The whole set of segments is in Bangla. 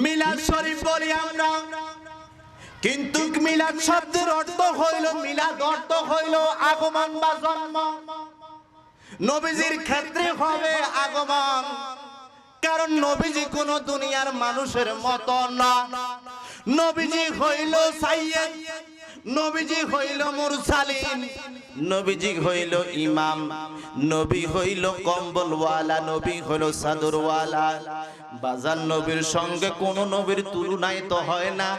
মিলাদ শরীফ বলি আমরা, কিন্তু মিলাদ শব্দের অর্থ হইল, মিলাদ অর্থ হইল আগমন বা জন্ম। নবীজির ক্ষেত্রে হবে আগমন, কারণ নবীজি কোন দুনিয়ার মানুষের মতো না। নবীজি হইল সাইয়্যিদ, নবীজি হইল মুরসালিন, নবীজি হইল ইমাম, নবী হইল কম্বলওয়ালা, নবী হইল চাদরওয়ালা। বাজার নবীর সঙ্গে কোন নবীর তুলনাই তো হয় না,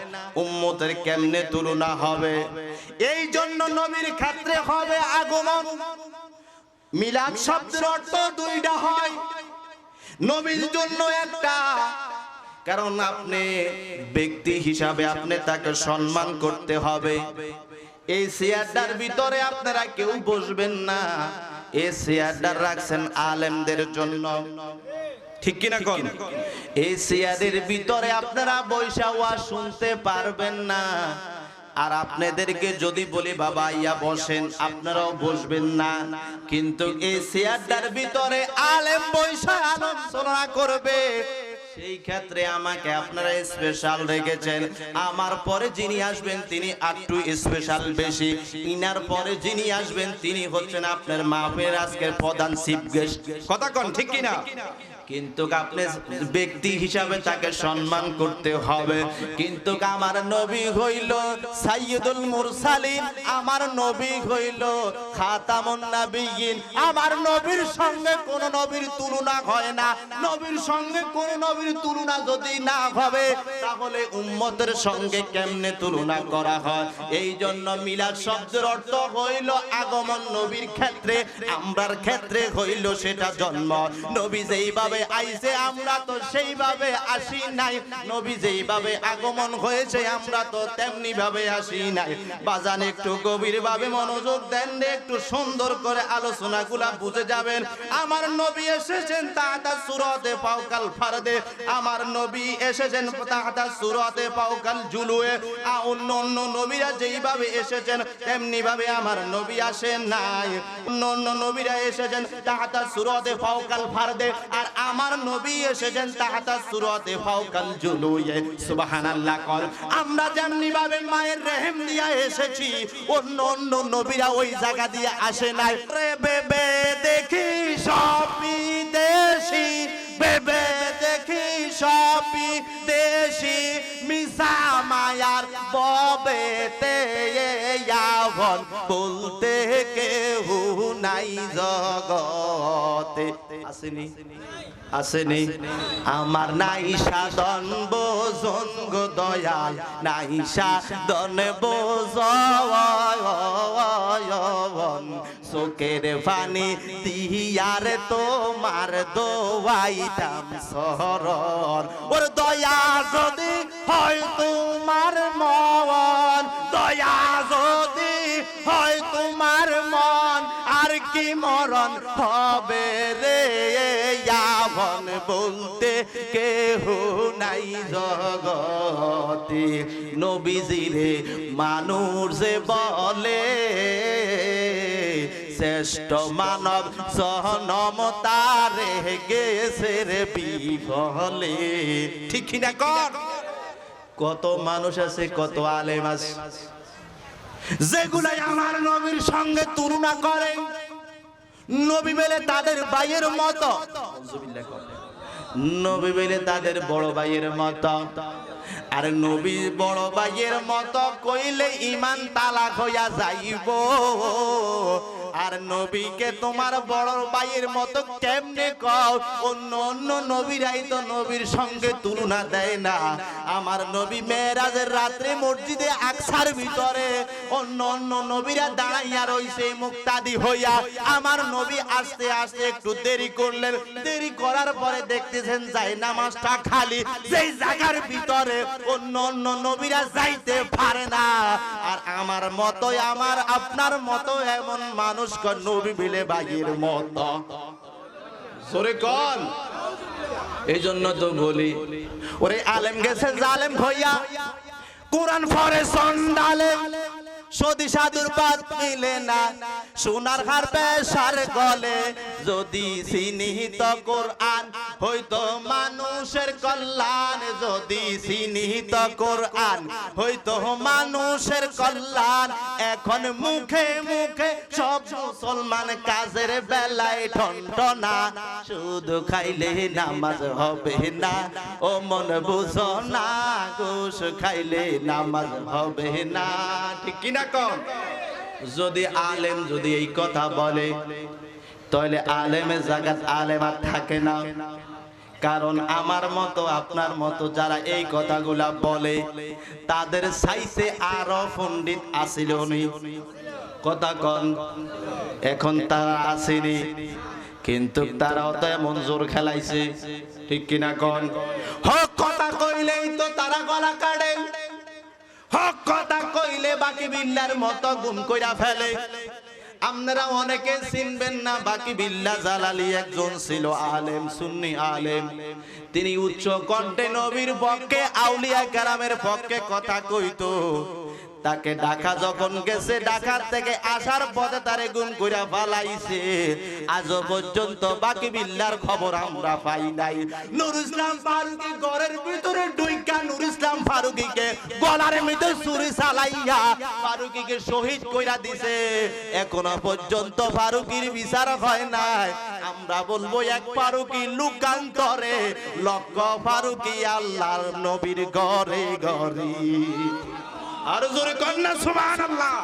উম্মতের কেমনে তুলনা হবে? এই জন্য নবীর ক্ষেত্রে হবে আগমন। মিলাদ শব্দের অর্থ দুইটা হয়, নবীর জন্য একটা, কারণ আপনি ব্যক্তি হিসাবে আপনি তাকে সম্মান করতে হবে। এই চেয়ারটার ভিতরে আপনারা কেউ বসবেন না, এই চেয়ারটা রাখছেন আলেমদের জন্য, ঠিক কিনা কোন? এই চেয়ারের ভিতরে আপনারা বৈশা ওয়াজ শুনতে পারবেন না। আর আপনাদেরকে যদি বলি বাবা ইয়া বসেন, আপনারাও বসবেন না। কিন্তু এই চেয়ারটার ভিতরে আলেম বৈশা আলোচনা করবে, সেই ক্ষেত্রে আমাকে আপনারা স্পেশাল রেখেছেন। আমার পরে যিনি আসবেন তিনি একটু স্পেশাল বেশি, ইনার পরে যিনি আসবেন তিনি হচ্ছেন আপনার মাহফিলের আজকের প্রধান চিফ গেস্ট। কথা কোন ঠিক কিনা? কিন্তু আপনি ব্যক্তি হিসাবে তাকে সম্মান করতে হবে। কিন্তু আমার নবী হইল সাইয়্যিদুল মুরসালিন, আমার নবী হইল খাতামুন নাবিয়্যিন। আমার নবীর সঙ্গে কোন নবীর তুলনা হয় না। নবীর সঙ্গে কোন নবীর তুলনা যদি না হবে, তাহলে উম্মতের সঙ্গে কেমনে তুলনা করা হয়? এই জন্য মিলাদ শব্দের অর্থ হইল আগমন। নবীর ক্ষেত্রে, আমরার ক্ষেত্রে হইল সেটা জন্ম। নবী যেইভাবে আইছে আমরা তো সেইভাবে আসি নাই, নবী যেইভাবে আগমন হয়েছে আমরা তো তেমনি ভাবে আসি নাই। বাজান একটু গভীর ভাবে মনোযোগ দেন, একটু সুন্দর করে আলোচনাগুলা বুঝে যাবেন। আমার নবী এসেছেন তাহাতা সুরতে ফাওকাল ফারদে, আমার নবী এসেছেন তাহাতা সুরতে ফাওকাল জুলুয়ে। অন্য অন্য নবীরা যেইভাবে এসেছেন তেমনি ভাবে আমার নবী আসেন নাই। অন্য অন্য নবীরা এসেছেন তাহাতা সুরতে ফাওকাল ফারদে, আর আমার নবী এসেছেন তাহাতা সুরতে ফাওকাল জুলুয়ে। সুবহানাল্লাহ কর। আমরা যেমনি ভাবে মায়ের রহিম দিয়া এসেছি, অন্য অন্য নবীরা ওই জায়গা দিয়ে আসে নাই। রে বেবে দেখি সবই দেশি, বেবে দেখি সবই দেশি, মিশা মায়ার ববেতে ইয়াবন বলতে কেউ নাই জগতে। আসেনি আসেনি আমার নাই সাধন বোঝন গো দয়াল, নাই সাধন বোঝন, চোখের পানি দিয়ার তোমার দোয়াইতাম শরণ। ওর দয়া যদি হয় তোমার মন, দয়া যদি হয় তোমার মন, আর কি মরণ হবে রে ইয়াবন বলতে কেহ নাই জগতে। নবীজিরে মানুষ যে বলে শ্রেষ্ঠ মানব জনম তারে গেছে রে বিফলে, ঠিক না কর? কত মানুষ আছে, কত আলেম আছে যেগুলাই আমার নবীর সঙ্গে তুলনা করে। নবী বলে তাদের ভাইয়ের মতো, নবী বলে তাদের বড় ভাইয়ের মতো। আর নবী বড় ভাইয়ের মতো কইলে ইমান তালাক হইয়া যাইব। আর নবীকে তোমার বড় ভাইয়ের মতো কেমনে কও? অন্য অন্য নবীরাই তো নবীর সঙ্গে তুলনা দেয় না। আমার নবী মেরাজের রাত্রে মসজিদে আকসার ভিতরে অন্য অন্য নবীরা দাঁড়াইয়া রইছে মুক্তাদি হইয়া। আমার নবী আস্তে আস্তে একটু দেরি করলেন, দেরি করার পরে দেখতেছেন যাই নামাজটা খালি, যেই জায়গার ভিতরে অন্য অন্য নবীরা যাইতে পারে না। আর আমার মতো, আমার আপনার মতো এমন মানুষ নবী বিলে ভাইয়ের মতো, জোরে কোন? এই জন্য তো বলি ওরে আলেম গেছে জালেম হইয়া, কোরআন পড়ে সন্ডালে, সতী সাধুর পাত মিলে না সোনার হার পেশার গলে যদি চিহ্নিত কোরআন হইতো মানুষের কল্যাণ যদি চিহ্নিত কোরআন হইতো মানুষের কল্যাণ এখন মুখে মুখে সব মুসলমান কাজের বেলায় ঠনঠনা শুধু খাইলে নামাজ হবে না ও মন বুঝো না ঘুষ খাইলে নামাজ হবে না ঠিক কিনা কম যদি আলেম যদি এই কথা বলে তাহলে আলেমের জায়গা আলেম আর থাকে না কারণ আমার মতো আপনার মতো যারা এই কথাগুলা বলে তাদের চাইতে আরো পণ্ডিত আছিল কথা কন এখন তারা আসেনি কিন্তু তারাও তো এমন জোর খেলাইছে ঠিক কিনা কন হক কথা কইলেই তো তারা গলা কাটে হক কথা কইলে বাকি বিল্লার মতো গুম কইরা ফেলে আপনারা অনেকে চিনবেন না বাকি বিল্লাহ জালালি একজন ছিল আলেম সুন্নি আলেম তিনি উচ্চ কণ্ঠে নবীর পক্ষে আউলিয়া কেরামের পক্ষে কথা কইতো তাকে ঢাকা যখন গেছে ঢাকার থেকে আসার পথে তারে গুম কইরা ফালাইছে আজও পর্যন্ত বাকি বিল্লার খবর আমরা পাই নাই নূর ইসলাম ফারুকী ঘরের ভিতরে ঢুইকা নূর ইসলাম ফারুকীকে গলার মধ্যে ছুরি চালাইয়া ফারুকীকে শহীদ কইরা দিছে এখনো পর্যন্ত ফারুকীর বিচার হয় নাই আমরা বলবো এক ফারুকী লুকান্তরে লক্ষ ফারুকী আল্লাহর নবীর ঘরে ঘরে আর জোরে কন্যা সুবহানাল্লাহ।